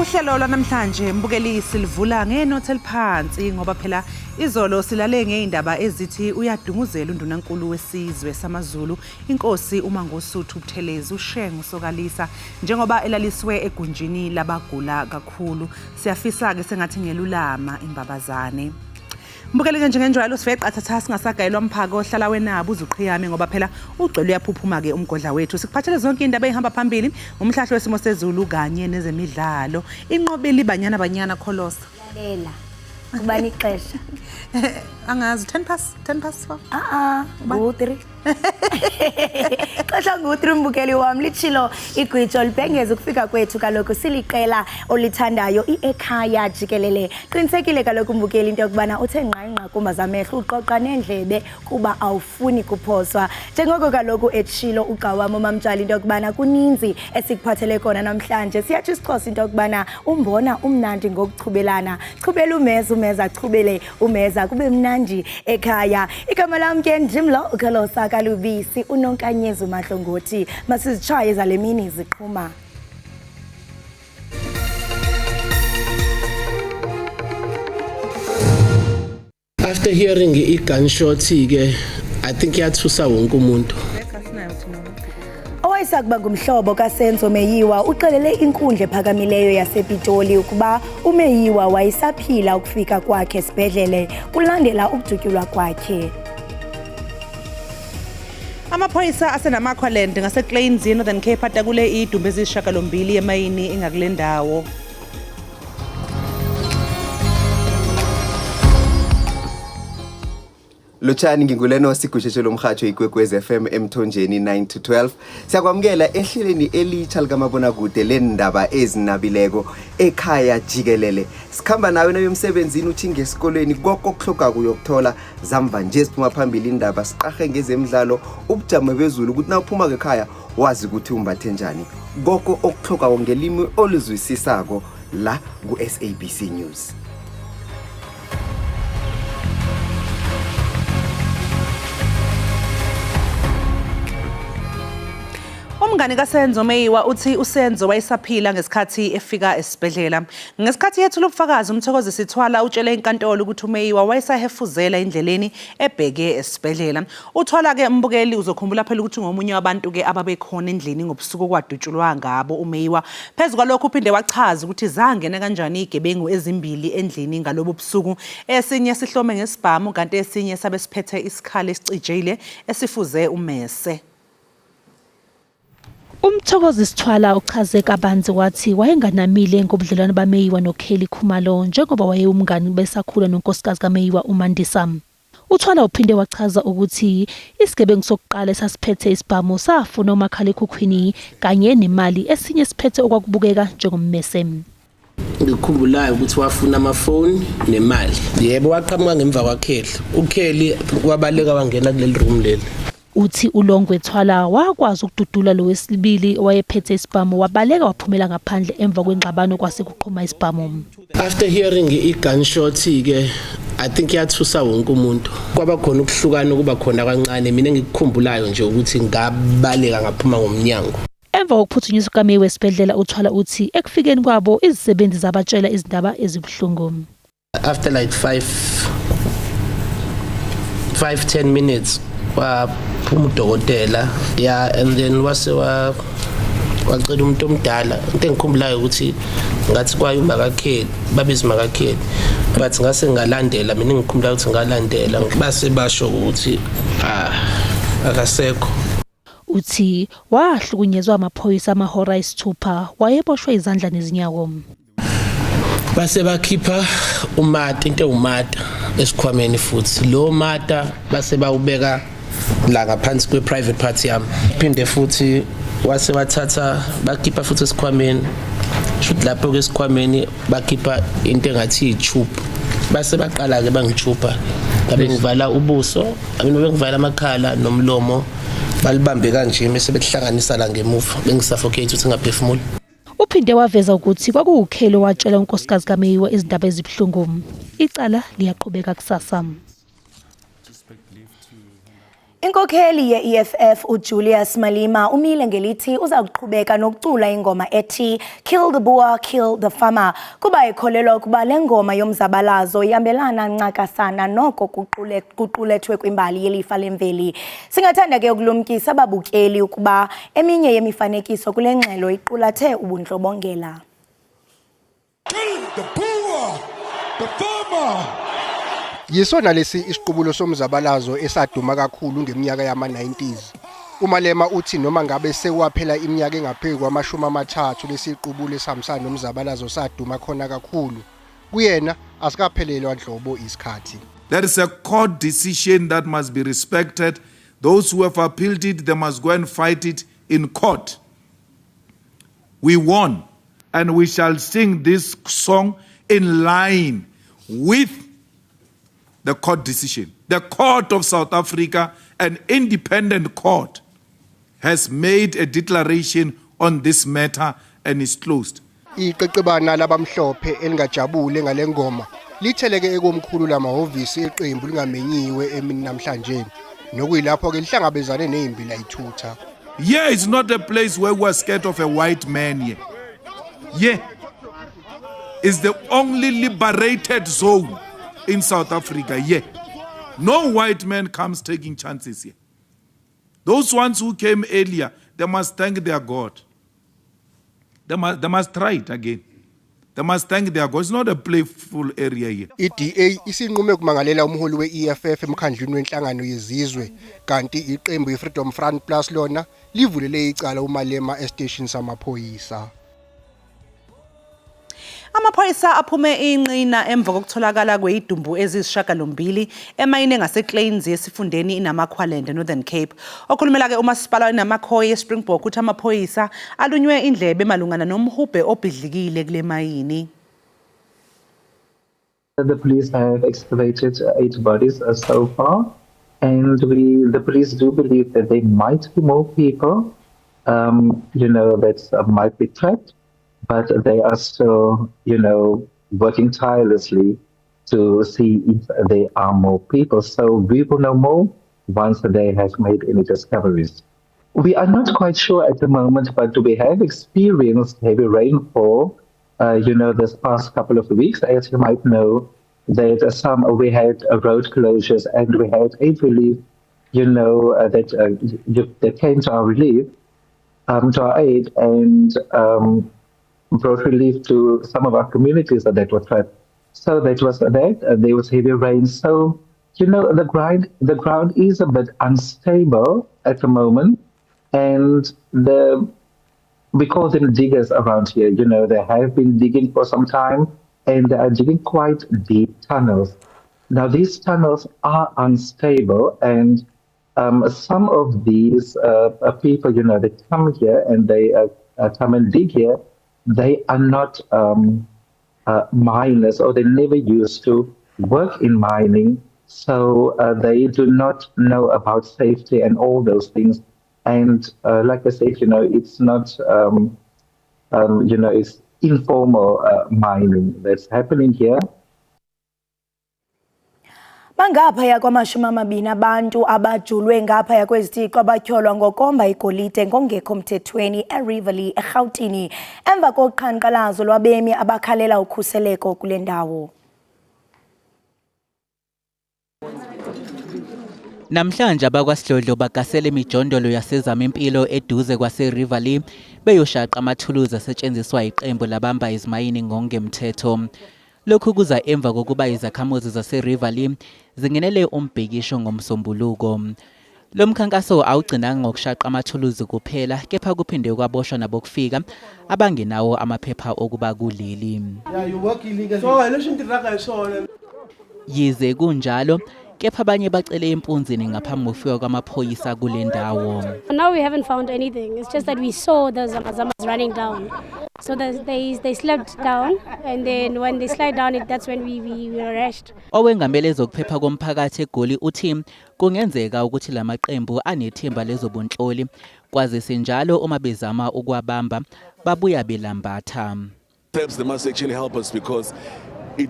Uhlelo lwanamhlanje mbukeli livula ngenothi eliphansi ngoba phela izolo silale ngeindaba ezithi uyadunguzela undunankulu wesizwe samaZulu inkosi uMangosuthu Buthelezi uShengu Sokalisa njengoba elaliswe egunjini labagula kakhulu. Siyafisa ke sengathi ngelulama imbabazane. Mbukeli njengenjalo sifeqathatha singasagayelwa umphako ohlala wenabo uzuqhiyame ngoba phela ugcwele uyaphuphuma ke umgodla wethu. Sikuphathele zonke indaba ehamba phambili umhlahlo wesimo sezulu kanye nezemidlalo. Inqobile banyana kholosa. Lalela. Kubani ixesha? Angazi 10 past 4. Ngo-3. Xesha ngo-3 mbukeli wami litshilo igwitsho libhengeza ukufika kwethu kaloku siliqela olithandayo Ekhaya Jikelele. Qinisekile kaloku mbukeli into yokubana uthe nqanqa kumazamehlo uqoqa nendlebe kuba awufuni kuphoswa. Njengoko kaloku etshilo ugqawami uMamtshali into yokubana kuninzi esikuphathele kona namhlanje. Siyathi isixhosa into yokubana umbona umnandi ngokuchubelana. Chubela umeza chubele umeza kube mnandi ekhaya. Igama lami ke ndimlo ukhalosa kalubisi unonkanyezi uMahlongoti masizitshaye zalemini ziqhuma. After hearing i-gunshot ke I think yathusa wonke umuntu. Owayesakuba ngumhlobo kaSenzo Meyiwa uxelele inkundla ephakamileyo yasePitoli ukuba uMeyiwa wayesaphila ukufika kwakhe esibhedlele kulandela ukujutyulwa kwakhe. Amaphoyisa asenamaQualand ngaseClains Northern Cape atakule idumbe ezishakalombili emayini engakule ndawo. Lotshani nginguleno sigusheshelo umhajo ikwekwezi FM emthonjeni 9 to 12. Siyakwamukela ehleleni elitsha likamabona kude lendaba ezinabileko Ekhaya Jikelele. Sikhamba nawe nayomsebenzini uthi ngesikolweni konke okuhloka kuyokuthola zamba nje siphuma phambili indaba siqahe ngezemidlalo ubujamo bezulu ukuthi na uphuma ekhaya wazi ukuthi umbathe njani. Konke okuhloka ngelimi oluzwisisako la ku SABC News. Umngane kaSenzo Meyiwa uthi uSenzo wayesaphila ngesikhathi efika esibhedlela. Ngesikhathi yethula ubufakazi umthokozi sithwala utshele inkantolo ukuthi uMeyiwa wayesahefuzela indleleni ebheke esibhedlela. Uthola ke mbukeli uzokhumbula phela ukuthi ngomunye wabantu ke ababekhona endlini ngobusuku kwadutshulwa ngabo uMeyiwa. Phezulu kwalokho uphinde wachaza ukuthi zangena kanjani igebengu ezimbili endlini ngalobo busuku. Esinye sihlome ngesibhamu kanti esinye sabe siphethe isikhali esicijile esifuze umese. Umthokozi sithwala uchaze kabanzi wathi wayenganamile ngobudlelwano baMeyiwa noKelly Khumalo njengoba wayewumngani besakhula nonkosikazi kaMeyiwa uMandisa. Uthwala uphinde wachaza ukuthi isigebengu sokuqala esasiphethe isibhamu safuna umakhalekhukhwini kanye nemali esinye siphethe okwakubukeka njengommese. Ngikhumbulayo ukuthi wafuna amafoni nemali. Yebo waqhamuka ngemva kwaKelly. uKelly wabaleka wangena kuleli room leli. Uthi uLongwe Thwala wakwazi ukududula lo wesibili owayephethe isibhamu wabaleka waphumela ngaphandle emva kwengxabano kwase kuqhuma isibhamu. After hearing i-gunshot ke I think yathusa wonke umuntu. Kwaba khona ukuhlukana kuba khona kancane mina ngikukhumbulayo nje ukuthi ngabaleka ngaphuma ngomnyango. Emva kokuphuthunyiso kaMeyiwa esibhedlela uThwala uthi ekufikeni kwabo izisebenzi zabatshela izindaba ezibuhlungu. After like 5-10 minutes waphuma udokotela and then wase wacela umuntu omdala into engikhumbulayo ukuthi ngathi kwayuma kaKelly babizima kaKelly but ngase ngalandela mina ngikhumbula ukuthi ngalandela base basho ukuthi akasekho. Uthi wahlukunyezwa amaphoyisa amahora ayisithupha wayeboshwe izandla nezinyawo. Base bakhipha umata into umata esikhwameni futhi lo mata base bawubeka la ngaphansi kwe-private party yami. Phinde futhi wase wathatha bakhipha futhi esikhwameni shoot lapho kwesikhwameni bakhipha into engathi i-tube base baqala ke bangichupa ngabe ngivala ubuso abena bengivala amakhala nomlomo balibambe kanje bese behlanganisa la ngemuva bengisafocate ukuthi ngaphefumula. Uphinde waveza ukuthi kwakuuKelly watshela unkosikazi kaMeyiwa izindaba ezibuhlungu. Icala liyaqhubeka kusasa. Inkokheli ye-EFF uJulius Malema umile ngelithi uza kuqhubeka nokucula ingoma ethi Kill the Boer, Kill the Farmer. Kuba ekholelwa ukuba le ngoma yomzabalazo ihambelana ncakasana noko kuqulethwe kwimbali yelifa lemveli. Singathanda ke ukulumkisa ababukeli ukuba eminye yemifanekiso kule ngxelo iqulathe ubundlobongela. Kill the Boer, the Farmer. Yisona lesi isiqubulo somzabalazo esaduma kakhulu ngeminyaka yama-90s. uMalema uthi noma ngabe sekwaphela iminyaka engaphezulu kwama-30 lesiqubulo esihambisana nomzabalazo saduma khona kakhulu, kuyena asikaphelelwa nhlobo isikhathi. There is a court decision that must be respected. Those who have appealed it, they must go and fight it in court. We won, and we shall sing this song in line with the court decision. The Court of South Africa, an independent court, has made a declaration on this matter and is closed. Iqeqebana labamhlophe elingajabule ngale ngoma litheleke ekomkhulu lamahhovisi eqembu lingamenyiwe emini namhlanje, nokuyilapho ke lihlangabezane nezimpi layithutha. Here is not a place where we are scared of a white man here. Here is the only liberated zone in South Africa. Yeah. No white man comes taking chances here. Those ones who came earlier, they must thank their God. They must try it again. They must thank their God. It's not a playful area here. iDA isinqume ukumangalela umholi we-EFF emkhandlwini wenhlangano yezizwe, kanti iqembu iFreedom Front Plus lona livulele icala uMalema estation samaphoyisa. Amaphoyisa aphume inqina emva kokutholakala kweyidumbu ezisishiyagalombili emayini engaseClains yesifundeni iNamaqualand Northern Cape. Okhulumela ke umasipala eNamakhoye eSpringbok uthi amaphoyisa alunywe indlebe malungana nomhubhe obhidlikile kule mayini. The police have excavated 8 bodies so far, and the police do believe that there might be more people, that might be trapped. But they are still, working tirelessly to see if there are more people. So we will know more once they have made any discoveries. We are not quite sure at the moment, but we have experienced heavy rainfall, this past couple of weeks. As you might know, that we had road closures and we had aid relief, that came to our relief, to our aid, and brought relief to some of our communities that were trapped. So that was that. There was heavy rain. So, the ground is a bit unstable at the moment. And we call them diggers around here. They have been digging for some time and they are digging quite deep tunnels. Now, these tunnels are unstable, and some of these people, they come here and they come and dig here. They are not miners, or they never used to work in mining, so they do not know about safety and all those things. And like I said, it's not, it's informal mining that's happening here. Bangaphaya kwama-20 abantu abajulwe ngaphaya kwezithixo abatyholwa ngokomba igolide ngongekho mthethweni eRiverlea eRhawutini emva koqhankqalazo lwabemi abakhalela ukhuseleko kule ndawo. Namhlanje abakwaSidlodlo bagasela imijondolo yasezamimpilo eduze kwaseRiverlea beyoshaqa amathuluzi asetshenziswa iqembu labamba izimayini ngongemthetho. Lokhu kuza emva kokuba izakhamuzi zaseRiverlea zingenele umbhikisho ngomsombuluko. Lo mkhankaso awugcinanga ngokushaqa amathuluzi kuphela, kepha kuphinde kwaboshwa nabokufika abangenawo amaphepha okuba kuleli. Yize kunjalo, kepha abanye bacele impunzini ngaphambi kokufika kwamaphoyisa kule ndawo. Now we haven't found anything. It's just that we saw the Zamazamas running down. So they slept down, and then when they slide down, that's when we were rushed. Owengamele zokuphepha komphakathi eGoli uthi kungenzeka ukuthi lamaqembu anethemba lezobunhloli kwaze senjalo uma bezama ukwabamba babuya belambatha. Perhaps they must actually help us, because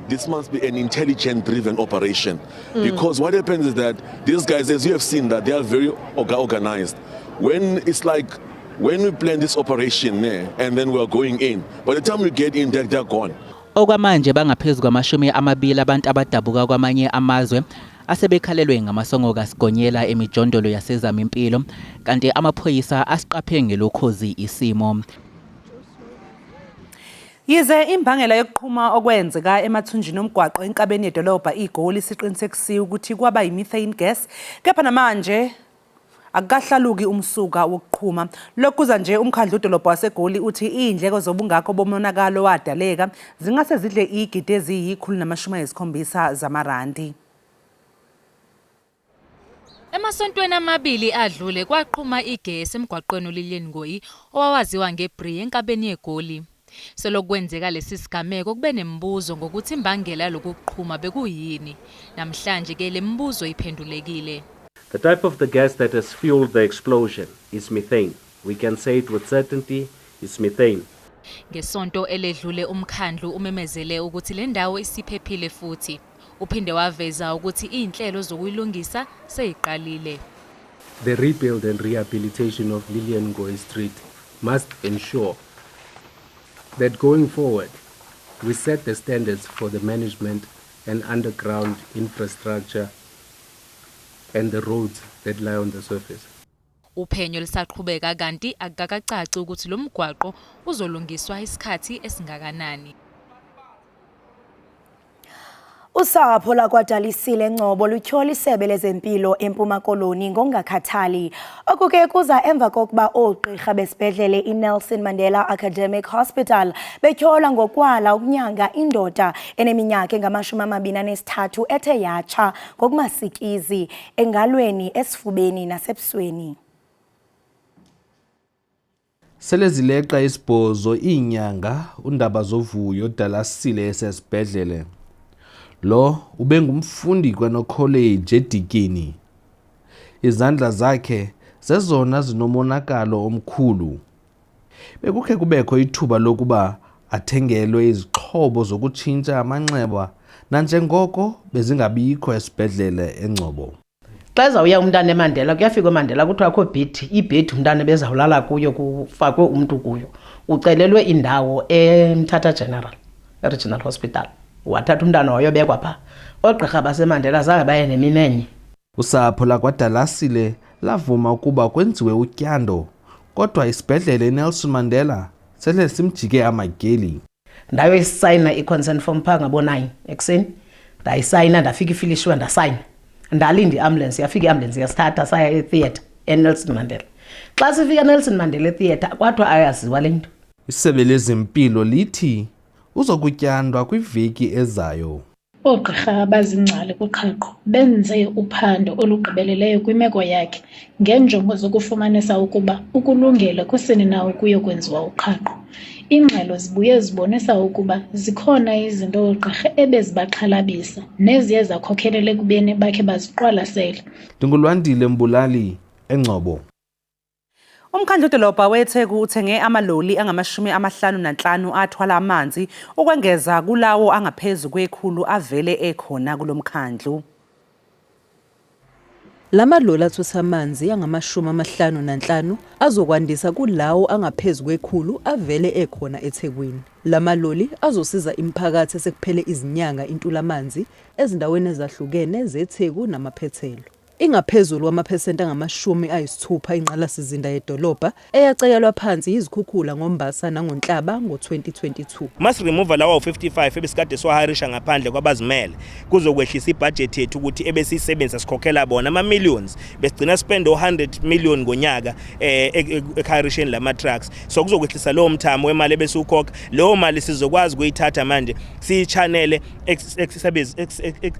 this must be an intelligent-driven operation. Because what happens is that these guys, as you have seen, that they are very organized. When it's like, when we plan this operation there, and then we're going in, by the time we get in, they're gone. Okwamanje bangaphezulu kwama-20 abantu abadabuka kwamanye amazwe asebekhalelwe ngamasongo kasigonyela emijondolo yasezama impilo kanti amaphoyisa asiqaphe ngelokhozi isimo. Yize imbangela yokuqhuma okwenzeka emathunjini omgwaqo enkabeni yedolobha iGoli siqinisekisiwe ukuthi kwaba i-methane gas, kepha namanje akahlaluki umsuka wokuqhuma. Lokuza nje umkhandlu udolobha waseGoli uthi izindleko zobungakho bomonakalo wadaleka zingase zidle igidi eziyi-170 zamarandi. Emasontweni amabili adlule kwaqhuma igesi emgwaqweni uLillian Ngoyi owawaziwa ngeBri enkabeni yeGoli. Selokwenzeka lesi sigameko kube nembuzo ngokuthi imbangela yalokuqhuma bekuyini. Namhlanje ke le mbuzo iphendulekile. The type of the gas that has fueled the explosion is methane. We can say it with certainty, it's methane. Ngesonto eledlule umkhandlu umemezele ukuthi le ndawo isiphephile futhi. Uphinde waveza ukuthi inhlelo zokuyilungisa seyiqalile. The rebuild and rehabilitation of Lillian Ngoyi Street must ensure that going forward, we set the standards for the management and underground infrastructure and the roads that lie on the surface. Uphenyo lisaqhubeka kanti akakacaci ukuthi lo mgwaqo uzolungiswa isikhathi esingakanani. Usapho lakwaDalisile Ngcobo lutyhola isebe lezempilo eMpuma Koloni ngongakhathali. Okuke kuza emva kokuba oogqirha besibhedlele iNelson Mandela Academic Hospital betyhola ngokwala ukunyanga indoda eneminyaka engama-23 ethe yatsha ngokumasikizi engalweni, esifubeni nasebusweni. Selezileqa isibhozo iinyanga uNdaba Zovuyo Dalasile esesibhedlele. Lo ubengumfundi kwanocollege eDikini. Izandla zakhe zezona zinomonakalo omkhulu. Bekukhe kubekho ithuba lokuba athengelwe izixhobo zokutshintsha amanxeba nanjengoko bezingabikho esibhedlele eNgcobo. Xa zawuya umntana eMandela kuyafika eMandela kuthiwa akho bhedi, ibhedi umntana bezawulala kuyo kufakwe umuntu kuyo. Ucelelwe indawo eMthatha General Regional Hospital. Wathatha umntana wayobekwa pha. Oogqirha baseMandela zange baye neminenye. Usapho lakwaDalasile lavuma ukuba kwenziwe utyando, kodwa isibhedlele iNelson Mandela sele simjike amageli. Ndayoyisayina i-consent form phaa ngabo-9 ekuseni. Ndayisayina ndafika ifilishwe ndasayina. Ndalinda i-ambulance, yafika i-ambulance yasithatha saya etheatre eNelson Mandela. Xa sifika eNelson Mandela etheatre kwathiwa ayaziwa le nto. Isebe lezempilo lithi uzokutyandwa kwiveki ezayo. Oogqirha abazingcali kuqhaqho benze uphando olugqibeleleyo kwimeko yakhe ngenjongo zokufumanisa ukuba ukulungela kusini na ukuyokwenziwa uqhaqho. Iingxelo zibuye zibonisa ukuba zikhona izinto oogqirha ebezibaxhalabisa neziye zakhokhelela ekubeni bakhe baziqwalasela. Ndingulwandile Mbulali, eNgcobo. Umkhandlu udolobha weTheku uthenge amaloli angama-55 athwala amanzi ukwengeza kulawo angaphezu kwe100 avele ekhona kulomkhandlu. Lamaloli athutha amanzi angama-55 azokwandisa kulawo angaphezu kwe100 avele ekhona eThekwini. Lamaloli azosiza imiphakathi esekuphele izinyanga intula amanzi ezindaweni ezahlukene zeTheku namaphethelo. Ingaphezulu wamaphesenti angama-60 inqalasizinda yedolobha eyacekelwa phansi izikhukhula ngoMbasa nangoNhlaba ngo-2022. Must remove lawa 55 ebesikade siwaharisha ngaphandle kwabazimele kuzokwehlisa ibudget yethu ukuthi ebesiyisebenzisa sikhokhela bona ama-millions besigcina spend 100 million ngonyaka ekharisheni lama trucks. So kuzokwehlisa lowo mthamo wemali ebesiwukhokha, leyo mali sizokwazi ukuyithatha manje siyichanele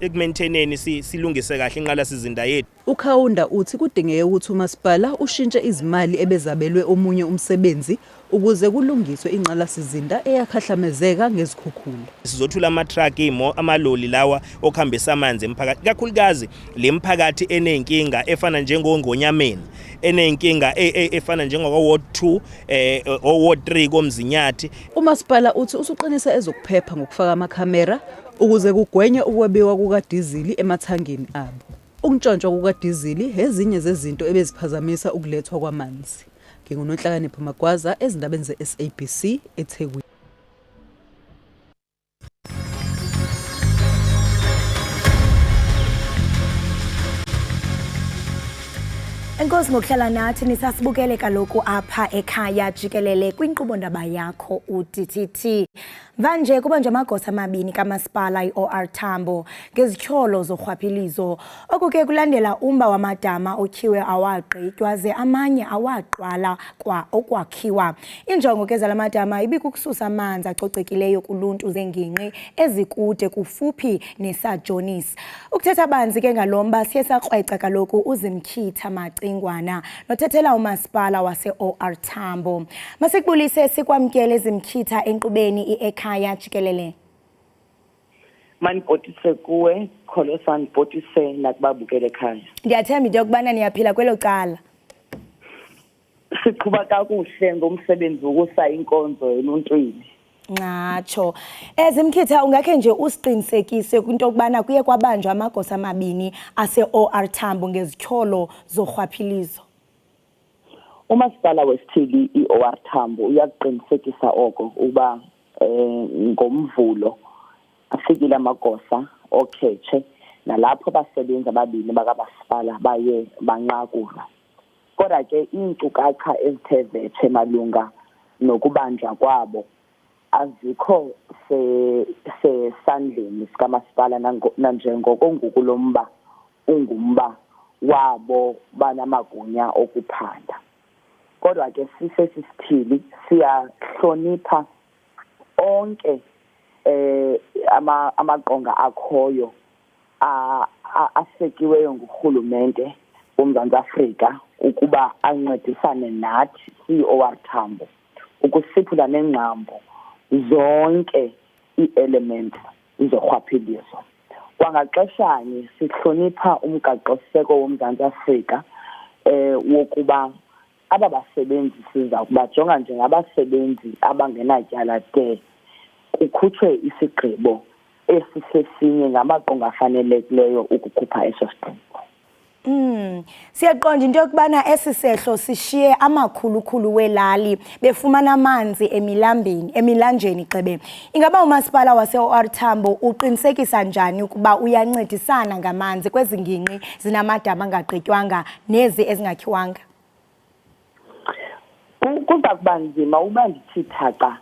ekumaintaineni silungise kahle inqalasizinda yethu. Ukhawunda uthi kudingeke ukuthi umasipala ushintshe izimali ebezabelwe omunye umsebenzi ukuze kulungiswe inqalasizinda eyakhahlamezeka ngezikhukhula. Sizothula ama-truck amaloli lawa okuhambisa amanzi emphakathi, kakhulukazi le mphakathi enenkinga efana njengongonyameni, enenkinga efana njengoko-Ward 2 Ward 3 komzinyathi. Umasipala uthi usuqinisa ezokuphepha ngokufaka amakhamera ukuze kugwenywe ukwebiwa kukadizili emathangini abo. Ukuntshontshwa kukadizili ezinye zezinto ebeziphazamisa ukulethwa kwamanzi. NginguNonhlakanipho Magwaza ezindabeni ze-SABC eThekwini. Enkosi ngokuhlala nathi nisasibukele kaloku apha ekhaya jikelele kwinkqubo ndaba yakho uDTT. Manje kuba nje amagosa amabini kamasipala iOR Tambo ngezityholo zorhwaphilizo. Okuke kulandela umba wamadama okhiwe awagqitywa ze amanye awaqwala kwa okwakhiwa. Injongo ke zalamadama ibikukususa amanzi acocekileyo kuluntu zengingqi ezikude kufuphi neSajonis. Ukuthetha banzi ke ngalomba siye sakrweca kaloku uZimkhitha Macingwana nothethela umasipala wase-OR Tambo. Masikubulise sikwamkele Zimkhitha enkqubeni iEkhaya jikelele. Manibhotise kuwe, Kholosan bhotise nakubabukele ekhaya. Ndiyathemba into yokubana niyaphila kwelo cala. Siqhuba kakuhle ngomsebenzi wokusa inkonzo eluntwini. Ngatsho. Zimkhitha ungakhe nje usiqinisekise kwinto yokubana kuye kwabanjwa amagosa amabini ase-OR Tambo ngezityholo zorhwaphilizo. Umasipala wesithili iOR Tambo uyakuqinisekisa oko uba ngomvulo afikile amagosa okhetshe nalapho basebenza ababini bakamasipala baye banqakula. Kodwa ke iinkcukacha ezithe vetshe malunga nokubanjwa kwabo azikho sesandleni sikamasipala nanjengoko ngukulomba ungumba wabo banamagunya okuphanda. Kodwa ke sisesithili siyahlonipha onke amaqonga akhoyo asekiweyo ngurhulumente woMzantsi Afrika ukuba ancedisane nathi iOR Tambo ukusiphula nengqambo zonke ii-elements zorhwaphilizo. Kwangaxeshanye sihlonipha umgaqo-siseko woMzantsi Afrika wokuba aba basebenzi siza kubajonga njengabasebenzi abangenatyala de kukhutshwe isigqibo esisesinye ngamaqonga afanelekileyo ukukhupha eso sigqibo. Siyaqonda into yokubana esi sehlo sishiye amakhulukhulu welali befumana amanzi emilanjeni xebe. Ingaba umasipala wase-OR Tambo uqinisekisa njani ukuba uyancedisana ngamanzi kwezi ngingqi zinamadama angagqitywanga nezi ezingakhiwanga? Kuza kuba nzima uba ndithi thaca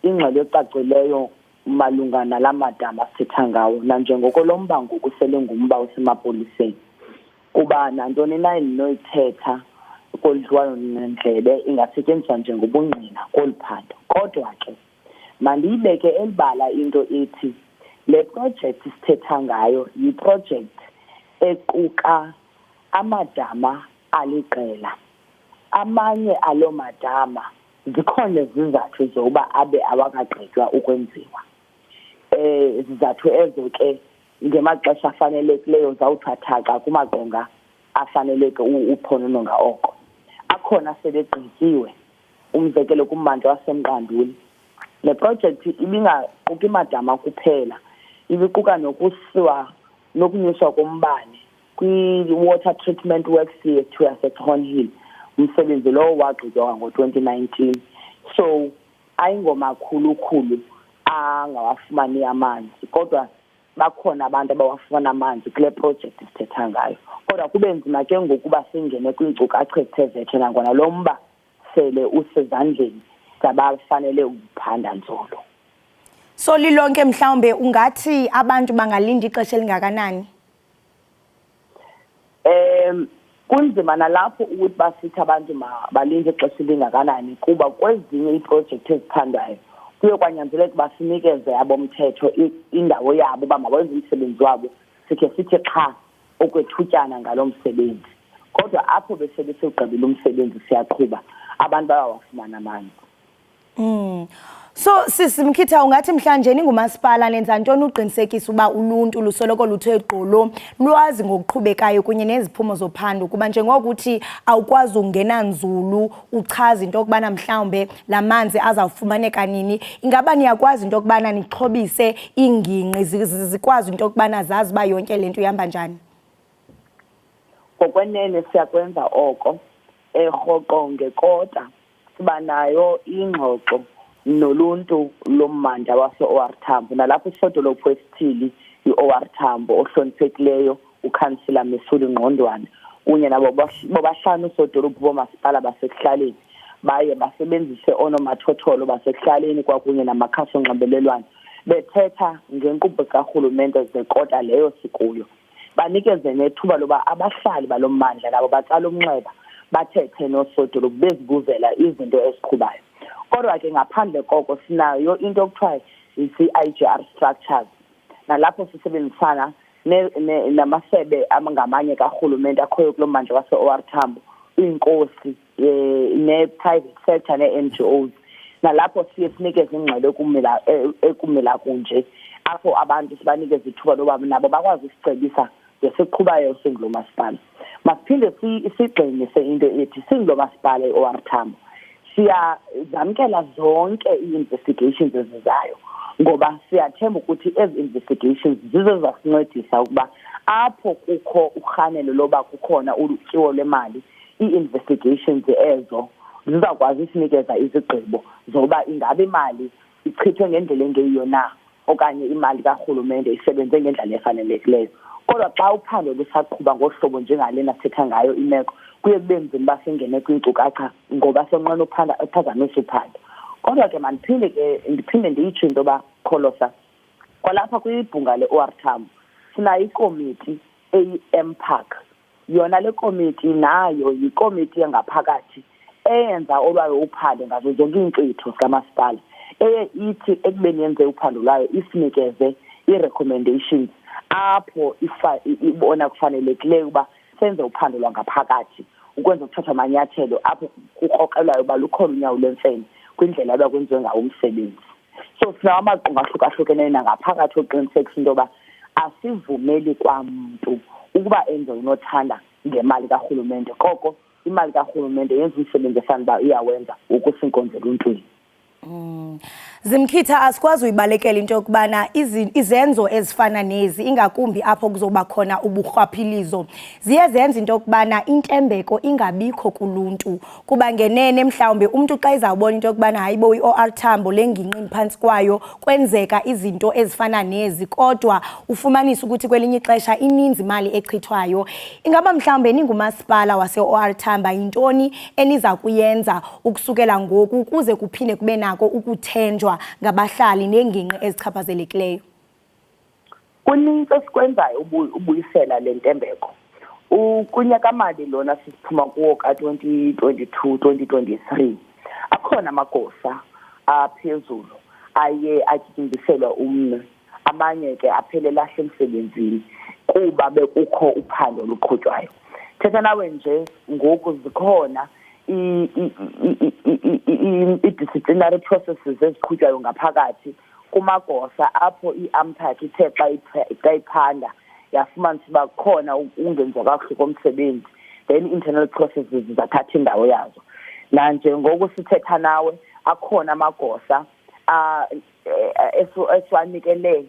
ingxelo ecacileyo malunga nala madama sithetha ngawo nanjengoko lo mba ngoku sele ngumba osemapoliseni. Kuba nantoni na endinoyithetha kodliwano-ndlebe ingasetyenziswa njengobungqina koluphando. Kodwa ke mandiyibeke elibala into ethi le projekthi sithetha ngayo yiprojekthi equka amadama aliqela. Amanye aloo madama zikhona izizathu zokuba abe awakagqitywa ukwenziwa. Izizathu ezo ke ngemaxesha afanelekileyo zawuthathaca kumaqonga afaneleke uphonononga oko. Akhona sebegqityiwe, umzekelo kummandla waseMqanduli. Le projekthi ibingaquki madama kuphela, ibiquka nokunyuswa kombane kwi-water treatment works yethu yaseThornhill. Umsebenzi lowo wagqitywa ngo-2019. So ayingomakhulukhulu angawafumani amanzi, kodwa bakhona abantu abawafumana amanzi kule projekthi sithetha ngayo. Kodwa kube nzima ke ngokuba singene kwiinkcukacha ezithe vetshe nangona lo mba sele usezandleni zabafanele ukuphanda nzulu. So lilonke mhlawumbe ungathi abantu bangalinda ixesha elingakanani? Kunzima nalapho ukuthi basithi abantu balinde ixesha elingakanani kuba kwezinye iiprojekthi ezithandwayo kuye kwanyanzeleka basinikeze abomthetho indawo yabo uba mabenze umsebenzi wabo, sikhe sithi qha okwethutyana ngalo msebenzi. Kodwa apho besebesegqibile umsebenzi siyaqhuba abantu bayawafumana amanzi. So sisimkhitha ungathi mhlanje ningumasipala nenza ntoni uqinisekisa uba uluntu lusoloko luthe gqolo lwazi ngokuqhubekayo kunye neziphumo zophando kuba njengokuthi awukwazi ungena nzulu uchaza into okubana mhlawumbe lamanzi azawufumaneka nini ingaba niyakwazi into okubana nixhobise ingingqi zikwazi into okubana zazi ba yonke lento ihamba njani? Ngokwenene siyakwenza oko rhoqo ngekota siba nayo ingxoxo noluntu lommandla wase-OR Tambo nalapho isodolophu esithili i-OR Tambo ohloniphekileyo ukhansila Mesuli Ngqondwana kunye nabo bobahlanu usodolophu bomasipala basekuhlaleni baye basebenzise onomathotholo basekuhlaleni kwakunye namakhasi onxibelelwano bethetha ngenkqubo karhulumente zekota leyo sikuyo banikeze nethuba loba abahlali balommandla nabo baqala umnxeba bathethe nosodolophu bezibuzela izinto eziqhubayo. Kodwa ke ngaphandle koko sinayo into okuthiwa i-IGR structures nalapho sisebenzisana namasebe angamanye karhulumente akhoyo kulo mmandla wase-OR Tambo iinkosi ne-private sector ne-NGOs nalapho siye sinikeze ingxelo ekumila kunje apho abantu sibanikeze ithuba loba nabo bakwazi usicebisa ngesiqhubayo singulo masipala. Masiphinde sigxininise into ethi singulo masipala e-OR Tambo siyazamkela zonke i-investigations ezizayo ngoba siyathemba ukuthi ezi investigations zizozasincedisa ukuba apho kukho urhanelo loba kukhona ulutyiwo lwemali i-investigations ezo zizakwazi usinikeza izigqibo zoba ingabe imali ichithwe ngendlela engeyiyo na okanye imali karhulumente isebenze ngendlela efanelekileyo. Kodwa xa uphando lusaqhuba ngohlobo njengalena sithetha ngayo imeko kuye kube nzima uba singene kwiinkcukacha ngoba sonqena uphazamisa uphando. Kodwa ke ndiphinde ndiyitsho into yoba Kholosa kwalapha kwibhunga le-OR Tambo sinayo ikomiti eyi-MPAC yona le komiti nayo yikomiti yangaphakathi eyenza olwayo uphando ngazo zonke iinkcitho zikamasipala ithi ekubeni yenze uphando lwayo isinikeze i-recommendations apho ibona kufanelekileyo uba senze uphando lwangaphakathi ukwenza ukuthatha amanyathelo apho kukrokrelwayo uba lukhona unyawo lwemfene kwindlela abakwenziwe ngawo umsebenzi. So sinawo amaqonga ahlukahlukeneyo nangaphakathi oqinisekisa into yoba asivumeli kwamntu ukuba enze unothanda ngemali karhulumente koko imali karhulumente yenza umsebenzi efana uba iyawenza ukusinkonzo eluntwini. Zimkhitha asikwazi uyibalekela into yokubana izenzo ezifana nezi ingakumbi apho kuzoba khona uburhwaphilizo ziye zenza into yokubana intembeko ingabikho kuluntu kuba ngenene mhlawumbe umuntu xa izawubona into yokubana hayibo i-OR Tambo lengingqini phantsi kwayo kwenzeka izinto ezifana nezi kodwa ufumanisa ukuthi kwelinye ixesha ininzi imali echithwayo ingaba mhlawumbe ningumasipala wase-OR Tambo yintoni eniza kuyenza ukusukela ngoku ukuze kuphinde kube nako ukuthenjwa ngabahlali nengingqi ezichaphazelekileyo? Kuninzi esikwenzayo ubuyisela le ntembeko. Kunyakamali lona sisiphuma kuwo ka-2022-2023 akhona amagosa aphezulu aye atyityiselwa umnwe amanye ke aphele lahle emsebenzini kuba bekukho uphando luqhutywayo. Thetha nawe nje ngoku zikhona i-disciplinary processes eziqhutywayo ngaphakathi kumagosa apho i-AMPAC ithe xa iphanda yafumanisa uba kukhona ungenziwa kakuhle komsebenzi then internal processes zathatha indawo yazo. Nanjengoku sithetha nawe akhona amagosa esiwanikele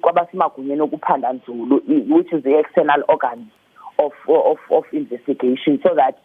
kwabasemagunyeni okuphanda nzulu which is the external organs of investigation so that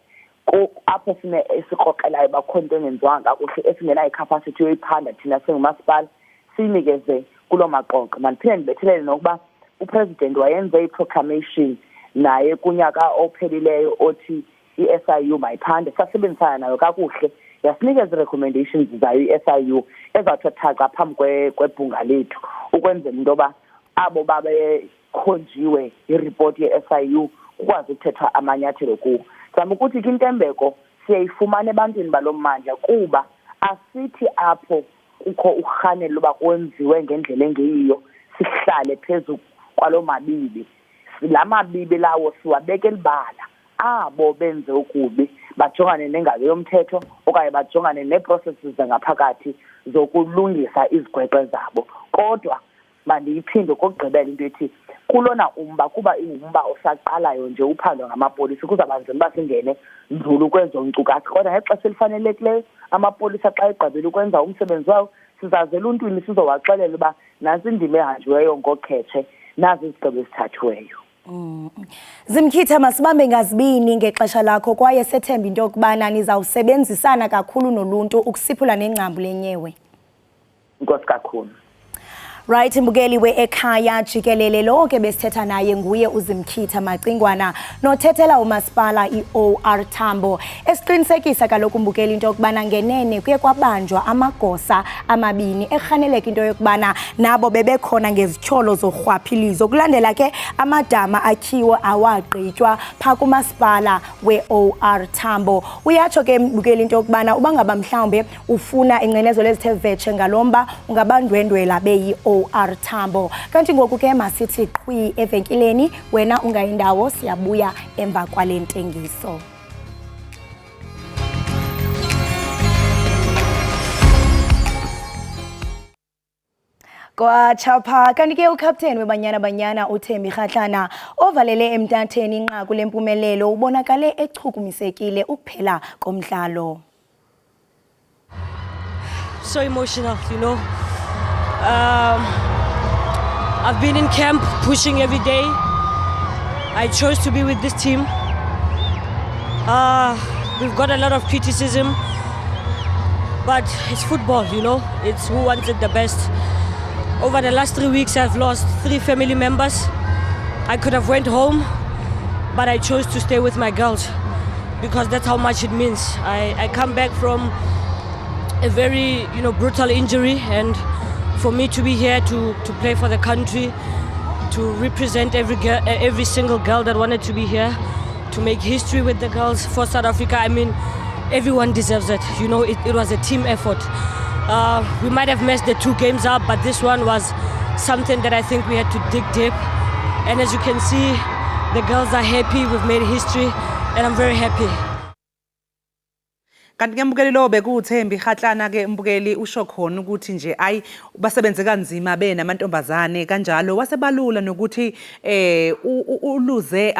apho esikrokrelayo bakhona into engenziwanga kakuhle esingenayo icapacity yoyiphanda thina singumasipala siyinikeze kuloo maqoqo. Mandiphinde ndibethelele nokuba upresident wayenze i-proclamation naye kunyaka ophelileyo othi i-SIU mayiphande sasebenzisana nayo kakuhle yasinikeza i-recommendations zayo i-SIU ezawuthi thaca phambi kwebhunga lethu ukwenzela into yoba abo babekhonjiwe iripoti ye-SIU ukwazi ukuthetha amanyathelo kuwo. Zama ukuthi ke intembeko siyayifumana ebantwini balo mmandla kuba asithi apho kukho urhanelo loba kwenziwe ngendlela engeyiyo sihlale phezu kwalo mabibi. La mabibi lawo siwabeka elibala abo benze ukubi bajongane nengalo yomthetho okanye bajongane nee-processes zangaphakathi zokulungisa izigwegwe zabo. Kodwa mandiyiphinde kokugqibela into ethi kulona umba kuba ingumba osaqalayo nje uphandwa ngamapolisa kuzaba nzima uba singene nzulu kwezo nkcukacha. Kodwa ngexesha elifanelekileyo amapolisa xa egqibile ukwenza umsebenzi wawo sizaze eluntwini sizowaxelela uba nantsi indima ehanjiweyo ngokhetshe nazi izigqibo ezithathiweyo. Zimkhitha, masibambe ngazibini ngexesha lakho kwaye sethemba into yokubana nizawusebenzisana kakhulu noluntu ukusiphula nengcambu lenyewe. Inkosi kakhulu. Right, mbukeli we-Ekhaya Jikelele lo ke besithetha naye nguye uZimkhitha Macingwana nothethela umasipala i-OR Tambo esiqinisekisa kaloku mbukeli into yokubana ngenene kuye kwabanjwa amagosa amabini erhaneleka into yokubana nabo bebekhona ngezityholo zorhwaphilizo kulandela ke amadama akhiwe awagqitywa pha kumasipala we-OR Tambo. Uyatsho ke mbukeli into yokubana uba ngaba mhlawumbe ufuna ingcenezo ezithe vetshe ngalomba ungabandwendwela beyi-OR Tambo. Kanti ngoku ke masithi qhwi evenkileni wena ungayindawo siyabuya emva kwale ntengiso. Kwa chapa kanti ke uCaptain weBanyana Banyana uThembi Kgatlana ovalele emntatheni inqaku lempumelelo ubonakale echukumisekile ukuphela komdlalo. So emotional, you know. I've been in camp pushing every day. I chose to be with this team. We've got a lot of criticism, but it's football, you know. It's who wants it the best. Over the last 3 weeks, I've lost 3 family members. I could have went home, but I chose to stay with my girls because that's how much it means. I come back from a very, brutal injury, and for me to be here to play for the country, to represent every single girl that wanted to be here, to make history with the girls for South Africa. I mean, everyone deserves it. You know, it was a team effort. We might have messed the 2 games up, but this one was something that I think we had to dig deep. And as you can see, the girls are happy. We've made history, and I'm very happy. Kanti ke mbukeli lo bekuthembi Kgatlana ke mbukeli usho khona ukuthi nje ayi basebenze kanzima bena amantombazane kanjalo wasebalula nokuthi uluze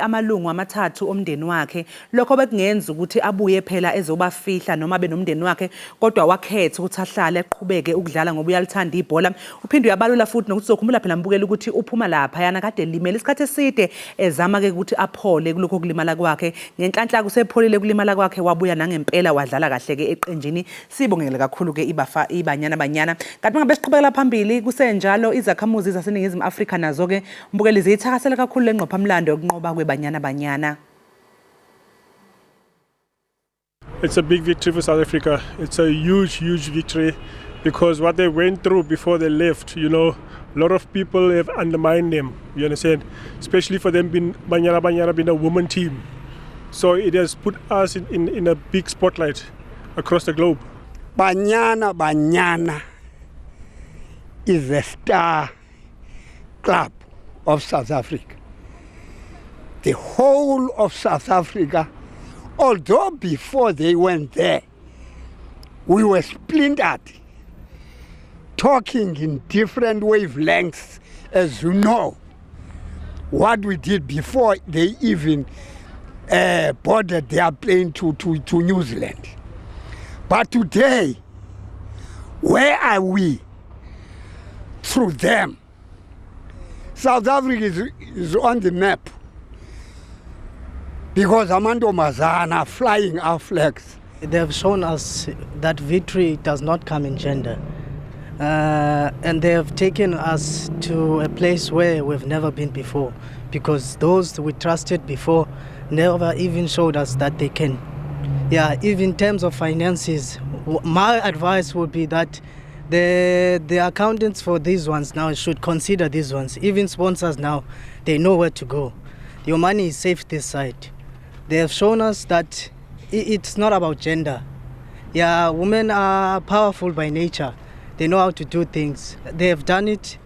amalungu amathathu omndeni wakhe lokho bekungenza ukuthi abuye phela ezobafihla noma benomndeni wakhe kodwa wakhetha ukuthi ahlale eqhubeke ukudlala ngoba uyalithanda ibhola. Uphinde uyabalula futhi nokuthi uzokhumbula phela mbukeli ukuthi uphuma lapha yana kade limele isikhathi eside ezama ke ukuthi aphole kuloko kulimala kwakhe ngenhlanhla kusepholile kulimala kwakhe wabuya ngempela wadlala kahle ke eqenjini. Sibongele kakhulu ke iBanyana Banyana. Kanti ngabe siqhubekela phambili kusenjalo izakhamuzi zaseNingizimu Afrika nazo ke mbukeli ziyithakasela kakhulu lenqophamlando yokunqoba kweBanyana Banyana. It's a big victory for South Africa. It's a huge victory because what they went through before they left, a lot of people have undermined them, you understand? Especially for them being Banyana being a woman team. So it has put us in a big spotlight across the globe. Banyana is the star club of South Africa. The whole of South Africa, although before they went there, we were splintered, talking in different wavelengths, as you know, what we did before they even boarded their plane to New Zealand. But today, where are we? Through them. South Africa is on the map because amantombazana are flying our flags. They have shown us that victory does not come in gender. And they have taken us to a place where we've never been before because those we trusted before never even showed us that they can. Yeah, even in terms of finances, my advice would be that the accountants for these ones now should consider these ones. Even sponsors now, they know where to go. Your money is safe this side. They have shown us that it's not about gender. Yeah, women are powerful by nature. They know how to do things. They have done it.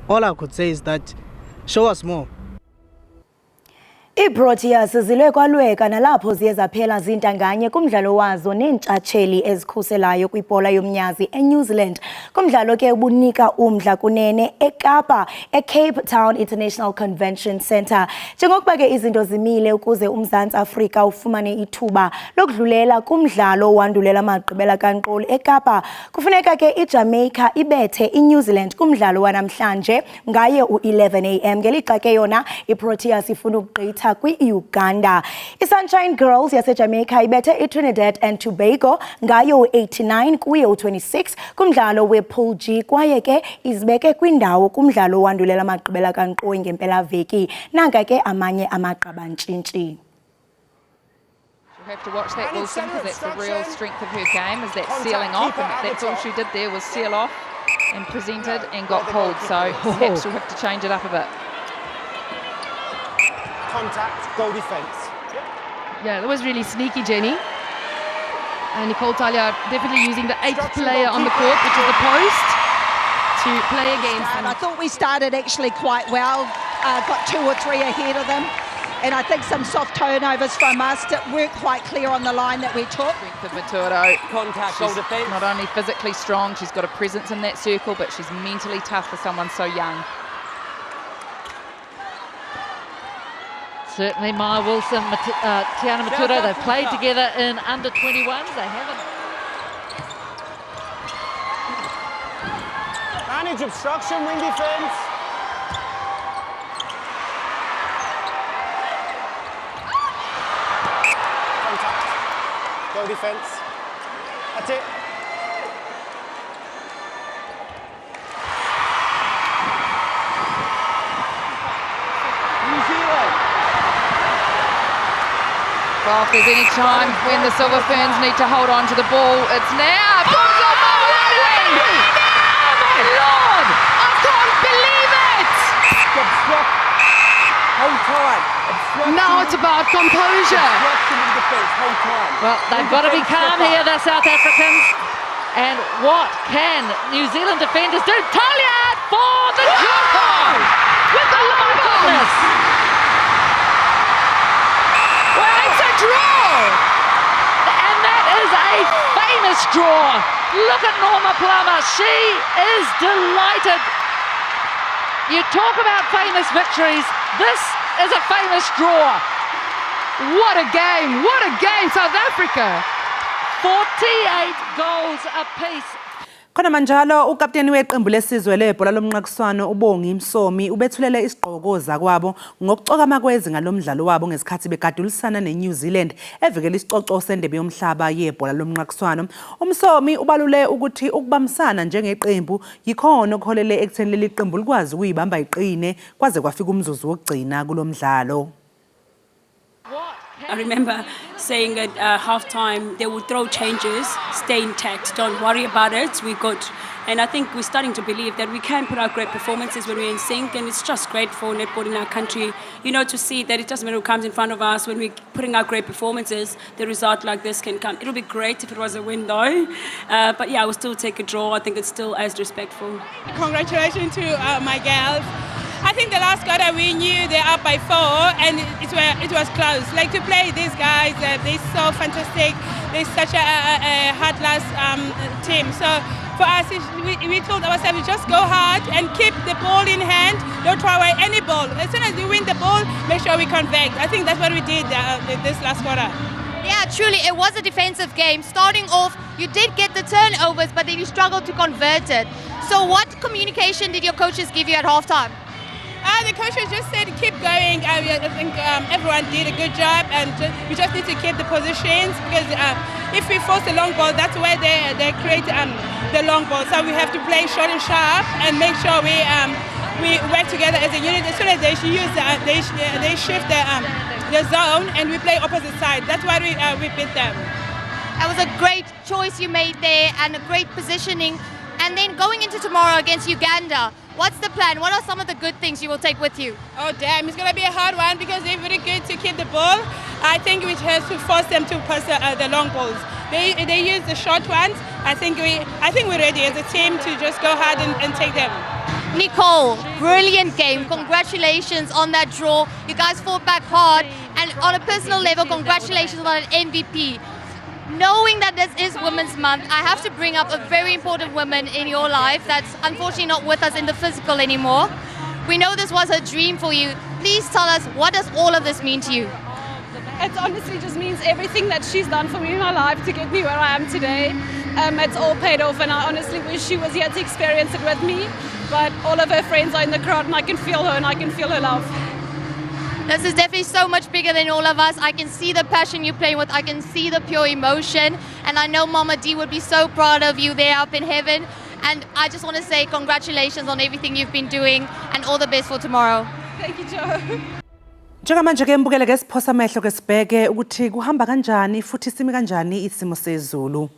All I could say is that show us more. Iiproteas zilwe kwalweka nalapho ziye zaphela zintanganye kumdlalo wazo neentshatsheli ezikhuselayo kwibhola yomnyazi eNew Zealand. Kumdlalo ke ubunika umdla kunene eKapa eCape Town International Convention Centre. Njengokuba ke izinto zimile ukuze uMzantsi Afrika ufumane ithuba lokudlulela kumdlalo wandulela amagqibela kankqoli eKapa, kufuneka ke iJamaica ibethe iNew Zealand kumdlalo wanamhlanje ngaye u-11 AM. Ngelixa ke yona iProteas ifuna ukugqitha kwi-Uganda. I-Sunshine Girls yaseJamaica ibethe iTrinidad and Tobago ngayo u-89 kuye u-26 kumdlalo we-Pool G, kwaye ke izibeke kwindawo kumdlalo wandulela amagqibela kankqoyi ngempelaveki. Nanka ke amanye amaqabantshintshi. She'll have to watch that, Wilson, because that's the real strength of her game, is that sealing off, and that's all she did there was seal off and presented and got pulled, so perhaps she'll have to change it up a bit. Contact, goal defence. Yeah, that was really sneaky, Jenny. And Nicole Talia definitely using the 8th player on the court, which is the post, to play against them. I thought we started actually quite well, got 2 or 3 ahead of them. And I think some soft turnovers from us weren't quite clear on the line that we took. Strength of Maturo. Contact, She's goal defence. not only physically strong, she's got a presence in that circle, but she's mentally tough for someone so young. Certainly Maya Wilson, Tiana Maturo, they've played together in under 21s. They haven't. Manage obstruction, win defence. Contact. Go defence. That's it. New Zealand. Well, if there's any time when the Silver Ferns need to hold on to the ball, it's now. Bombs on the running! Oh my Lord! I can't believe it! Obstruct. Hold time. Now it's about composure. Obstruction in defence. Hold time. Well, they've got to be calm here, the South Africans. And what can New Zealand defenders do? Talia for the draw! With the long goodness! Well, it's a draw! And that is a famous draw. Look at Norma Plummer. She is delighted. You talk about famous victories. This is a famous draw. What a game! What a game, South Africa! 48 goals apiece. Khona manjalo ukapteni weqembu lesizwe lebhola lomnqakiswano uBongi Msomi ubethulele isigqoko zakwabo ngokucokama kwezinga lomdlalo wabo ngesikhathi begadulisana neNew Zealand evikela isicoco sendebe yomhlaba yebhola lomnqakiswano. Umsomi ubalule ukuthi ukubambisana njengeqembu yikhono okuholele ekutheni leli qembu likwazi ukuyibamba iqine kwaze kwafika umzuzu wokugcina kulomdlalo. I remember saying at halftime they would throw changes, stay intact, don't worry about it, we're good. And I think we're starting to believe that we can put out great performances when we're in sync, and it's just great for netball in our country, you know, to see that it doesn't matter who comes in front of us. When we're putting out great performances, the result like this can come. It'll be great if it was a win though, but yeah, I will still take a draw. I think it's still as respectful. Congratulations to my girls. I think the last quarter we knew they're up by 4 and it was close. Like to play these guys, they're so fantastic. They're such a heartless team. So for us, we told ourselves just go hard and keep the ball in hand. Don't throw away any ball. As soon as you win the ball, make sure we convert. I think that's what we did this last quarter. Yeah, truly, it was a defensive game. Starting off, you did get the turnovers, but then you struggled to convert it. So what communication did your coaches give you at halftime? The coaches just said keep going. I think everyone did a good job, and we just need to keep the positions because if we force the long ball, that's where they create the long ball. So we have to play short and sharp and make sure we work together as a unit. As soon as they shift the zone and we play opposite side. That's why we beat them. That was a great choice you made there and a great positioning. And then going into tomorrow against Uganda, what's the plan? What are some of the good things you will take with you? Oh damn, it's going to be a hard one because they're very good to keep the ball. I think we have to force them to pass the long balls. They use the short ones. I think we're ready as a team to just go hard and take them. Nicole, brilliant game. Congratulations on that draw. You guys fought back hard. And on a personal level, congratulations on an MVP. Knowing that this is Women's Month, I have to bring up a very important woman in your life that's unfortunately not with us in the physical anymore. We know this was a dream for you. Please tell us, what does all of this mean to you? It honestly just means everything that she's done for me in my life to get me where I am today. It's all paid off, and I honestly wish she was here to experience it with me. But all of her friends are in the crowd, and I can feel her, and I can feel her love. This is definitely so much bigger than all of us. I can see the passion you're playing with. I can see the pure emotion. And I know Mama D would be so proud of you there up in heaven. And I just want to say congratulations on everything you've been doing and all the best for tomorrow. Thank you, Joe. Njengamanje ke mbukele ke siphosa amehlo ke sibheke ukuthi kuhamba kanjani futhi simi kanjani isimo sezulu.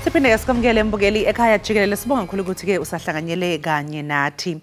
Siphinde sikamukele mbukeli ekhaya Jikelele sibonga kakhulu ukuthi ke usahlanganyele kanye nathi.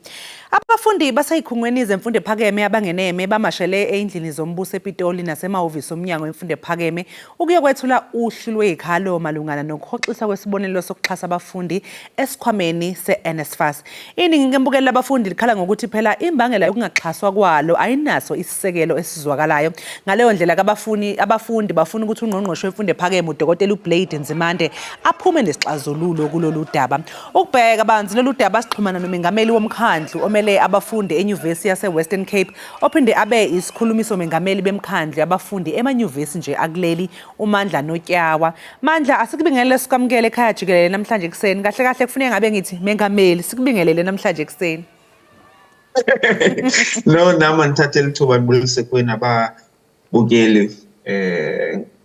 Abafundi baseyikhungweni zemfundo ephakeme abangeneme bamashele eindlini zombuso ePitoli nasemahhovisi omnyango wemfundo ephakeme ukuyokwethula uhlu lwezikhalo malungana nokuhoxisa kwesibonelelo sokuxhasa abafundi esikhwameni seNSFAS. Iningi ngembukeli labafundi likhala ngokuthi phela imbangela yokungaxhaswa kwalo ayinaso isisekelo esizwakalayo. Ngaleyo ndlela abafundi bafuna ukuthi ungqongqoshe wemfundo ephakeme uDokotela uBlade Nzimande aphume nesixazululo kulolu daba. Ukubheka banzi lolu daba sixhumana nomengameli womkhandlu omele abafundi eNyuvesi yase-Western Cape ophinde abe isikhulumiso mengameli bemkhandlu abafundi emanyuvesi nje akuleli uMandla Notyawa. Mandla asikubingelele sikamukele ekhaya Jikelele namhlanje ekseni. Kahle kahle kufuneka ngabe ngithi mengameli sikubingelele namhlanje ekseni. No, nama ngithathela ithuba ngibulise kuwena ababukeli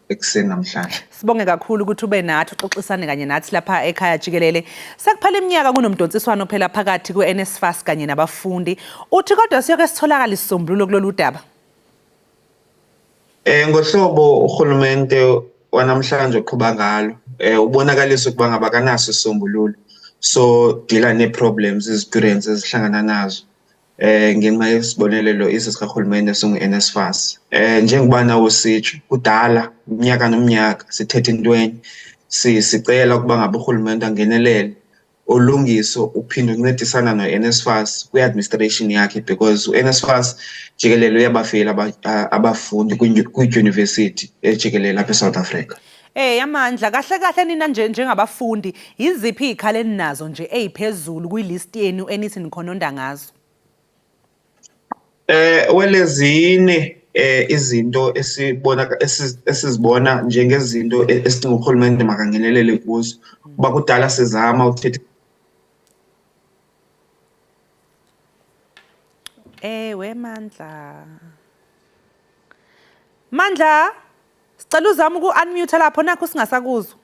ekseni namhlanje. Sibonge kakhulu ukuthi ube nathi uxoxisane kanye nathi lapha ekhaya Jikelele. Sekuphala iminyaka kunomdonsiswano phela phakathi kweNSFAS kanye nabafundi. Uthi kodwa siyoke sitholakala isisombululo kulolu daba. Ngohlobo uhulumende wanamhlanje oqhuba ngalo ubonakalisa ukuba ngabakanaso isisombululo. So deala ne-problems izidurance ezihlangana nazo. Ngenxa yesibonelelo isizikahulumende songu-NSFAS. Njengoba nawo sitsho kudala iminyaka nomnyaka sithethe intweni sicela ukuba ngabe uhulumende angenelele olungiso uphinde uncedisana no-NSFAS kwi-administration yakhe because u-NSFAS Jikelele uyabafela abafundi kwi-university eJikelele lapha eSouth Africa. Yamandla kahle kahle nina njengabafundi yiziphi izikhalo eninazo nje eziphezulu kwilist yenu enithi nikhononda ngazo? Welezine izinto esizibona njengezinto esidinga uhulumende makangenelele kuzo kuba kudala sizama ukuthetha Ewe Mandla. Mandla, sicela uzame uku-unmute lapho nakho singasakuzwa.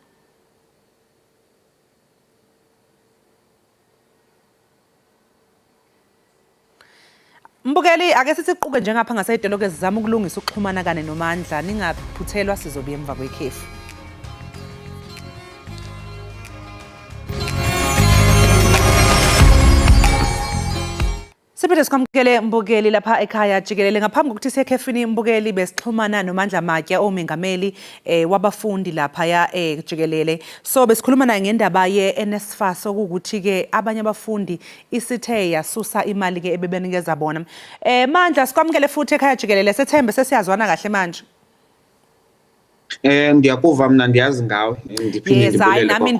Mbukeli ake sithi siqhube njengapha ngasedolo ke sizama ukulungisa ukuxhumana kane noMandla ningaphuthelwa sizobuya emva kwekhefu. Siphethe sikwamukele mbukeli lapha ekhaya Jikelele ngaphambi kokuthi sekhefini mbukeli besixhumana noMandla Matya omengameli wabafundi lapha ya Jikelele. So besikhuluma naye ngendaba ye-NSFAS okuthi ke abanye abafundi isithe yasusa imali ke ebebenikeza bona. Mandla sikwamukele futhi ekhaya Jikelele sethembe sesiyazwana kahle manje. Ndiyakuva mina ndiyazi ngawe ndiphinde ndibulele. Yes, nami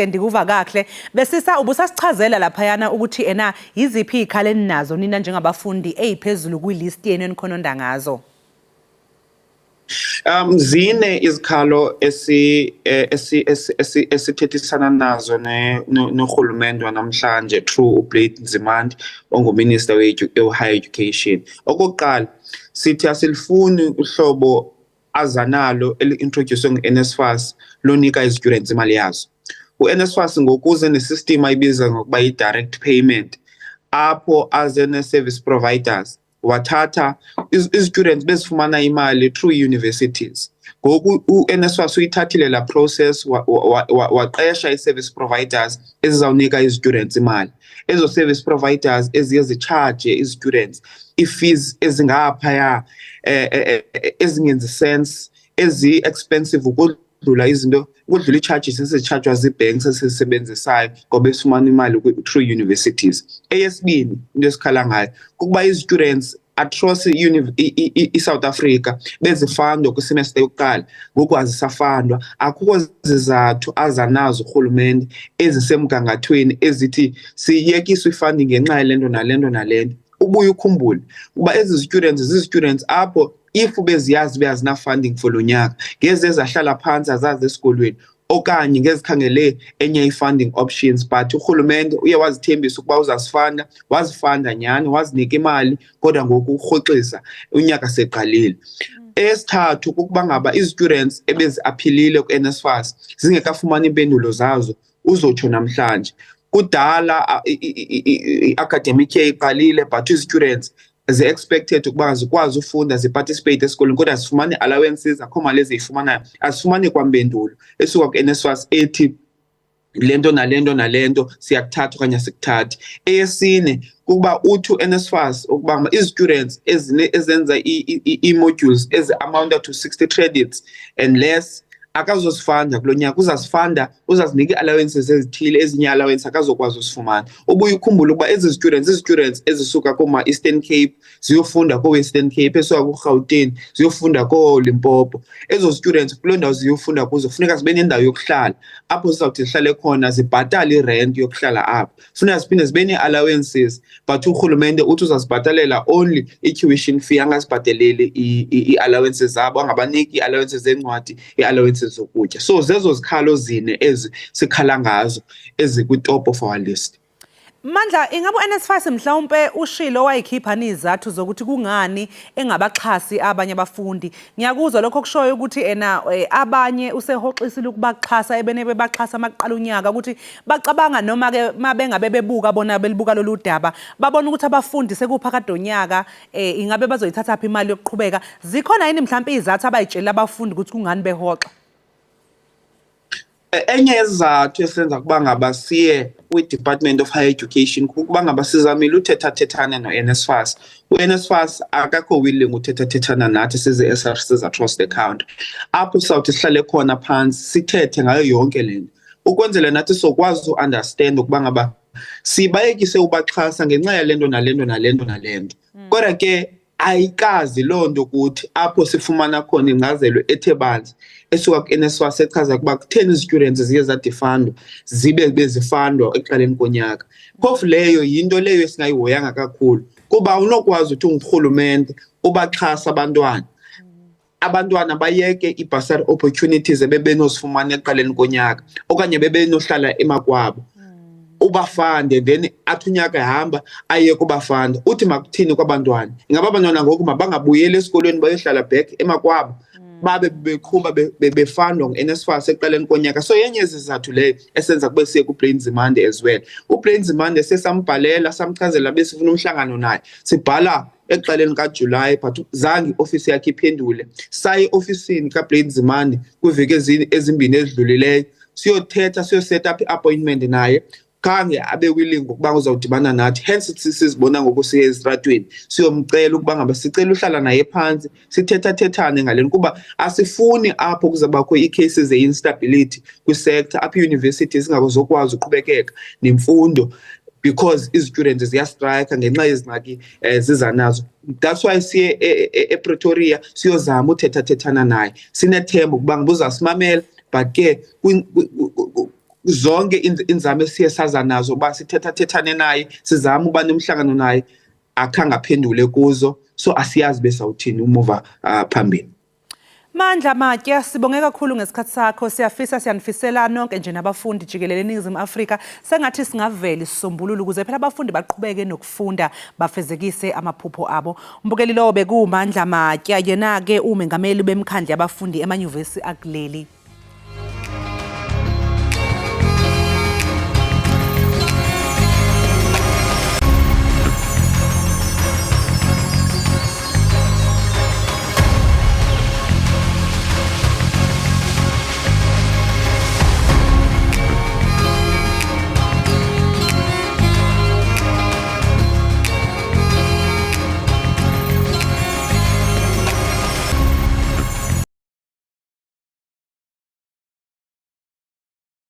ndikuva kahle. Besisa ubusasichazela lapha yana ukuthi ena yiziphi izikhalo eninazo nina njengabafundi eziphezulu kwilist yenu enikhononda ngazo. Zine izikhalo esithethisana nazo nohulumende namhlanje through uBlade Nzimande onguminister we-higher education. Okokuqala sithi asilifuni uhlobo azanalo eli-introduce nge-NSFAS lonika i-students imali yazo. U-NSFAS ngokuze nesystem ayibiza ngokuba yi-direct payment apho aze ne-service providers wathatha i-students bezifumana imali through universities. Ngoku u-NSFAS uyithathile la process waqesha i-service providers ezizawunika i-students imali. Ezo service providers eziye zicharge i-students i-fees ezingaphaya ezingenzi sense ezi-expensive ukudlula izinto ukudlula i-charges esizichargewa zii-banks esizisebenzisayo ngoba esifumana imali through universities. Eyesibini into esikhala ngayo kukuba i-students across i-South Africa bezifundwa kwisemester yokuqala ngoku azisafundwa akukho zizathu azanazo urhulumente ezisemgangathweni ezithi siyekiswe ifunding ngenxa yalento nalento. Ubuye ukhumbule ukuba ezi students apho if beziyazi beyazina funding for lo nyaka ngeze zahlala phansi azazi esikolweni okanye ngezikhangele enye i-funding options but urhulumente uye wazithembisa ukuba uzasifunda wazifunda nyani wazinika imali kodwa ngoku urhoxisa unyaka seqalile. Esithathu kukuba ngaba i-students ebezi-aphilile ku-NSFAS zingekafumani impendulo zazo uzotsho namhlanje. Kudala i-academic year iqalile but i-students ze-expected ukuba zikwazi ufunda ziparticipate esikolweni kodwa zifumane allowances akho mali eziyifumanayo azifumane kwampendulo esuka ku-NSFAS ethi lento nalento siyakuthatha okanye sikuthathe. Eyesine kuba uthi u-NSFAS ukuba i-students ezenza i-modules ezi-amounta to 60 credits and less akazosifunda kulo nyaka uzasifunda uzazinika i-allowances ezithile ezinye allowances akazokwazi usifumana. Ubuye ukhumbule ukuba ezi students ezisuka kuma-Eastern Cape ziyofunda ko-Western Cape esuka ku-Gauteng ziyofunda ko-Limpopo. Ezo students kuloo ndawo ziyofunda kuzo funeka zibe nendawo yokuhlala apho zizawuthi zihlale khona zibhatale i-rent yokuhlala apho. Funeka ziphinde zibe nee-allowances but urhulumente uthi uzazibhatalela only i-tuition fee angazibhataleli i-allowances zabo angabaniki i-allowances zeencwadi i-allowances zokutya. So zezo zikhalo zine ezi sikhala ngazo ezikwi-top of our list. Mandla ingabe u-NSFAS mhlawumbe ushilo wayikhipha nizathu zokuthi kungani engabaxhasi abanye abafundi. Ngiyakuzwa lokho kushoyo ukuthi abanye usehoxisile ukubaxhasa bebaxhasa maqala unyaka ukuthi bacabanga noma ke mabengabe bebuka bona belibuka lolu daba babona ukuthi abafundi sekuphakade onyaka ingabe bazoyithatha phi imali yokuqhubeka. Zikhona yini mhlawumbe izathu abayitshela abafundi ukuthi kungani behoxa? Enye yezizathu esenza kuba ngaba siye kwi-Department of Higher Education kukuba ngaba sizamile uthethathethana no-NSFAS. U-NSFAS akakho willing uthethathethana nathi size-SRCs across the country. Apho sizawuthi sihlale khona phansi sithethe ngayo yonke le nto ukwenzela nathi sokwazi u-understand ukuba ngaba sibayekise ubaxhasa ngenxa yalento nalento. Kodwa ke ayikazi loo nto ukuthi apho sifumana khona ingcazelo ethe banzi esuka ku-NSFAS echaza ukuba kutheni students ziye zadifundwa zibe bezifundwa ekuqaleni konyaka. Phofu leyo yinto leyo esingayihoyanga kakhulu kuba unokwazi ukuthi ungurhulumente ubaxhasa abantwana bayeke i-bursary opportunities ebebenozifumana ekuqaleni konyaka okanye bebenohlala emakwabo. ubafande then athi unyaka ehamba aye kubafanda uthi makuthini kwabantwana ingaba abantwana ngoku mabangabuyeli esikolweni bayohlala back emakwabo babe beqhuba befandwa ngu-NSFAS ekuqaleni konyaka so yenye yezizathu leyo esenza kube siye kuPlain Zimande as well uPlain Zimande sesambhalela samchazela besifuna umhlangano naye sibhala ekuqaleni kaJuly but zange iofisi yakhe iphendule saye ofisini kaPlain Zimande kwiveki ezimbini ezidlulileyo siyothetha siyoset up i-appointment naye khange abe willing ukuba uzawudibana nathi hence sisizibona ngokusiya ezitratweni siyomcela ukuba ngaba sicela uhlala naye phansi sithethathethane ngaleni kuba asifuni apho kuzabakho i-cases e-instability kwi-sector apho i-university zingakuzokwazi uqhubekeka nemfundo because i-students ziyastrike ngenxa yezingxaki zizanazo that's why siye ePretoria siyozama uthethathethana naye sinethemba ukuba ngibuzawusimamela but ke zonke inzame siye saza nazo ba sithethathethane naye sizama uba nomhlangano naye akhange aphendule kuzo so asiyazi besawuthini umuva phambili Mandla Matya sibonge kakhulu ngesikhathi sakho siyanifisela nonke nje nabafundi jikelele eNingizimu Afrika sengathi singavela isisombululo ukuze phela abafundi baqhubeke nokufunda bafezekise amaphupho abo umbukeli lo bekuMandla Matya yena ke umengameli bemkhandla yabafundi emanyuvesi akuleli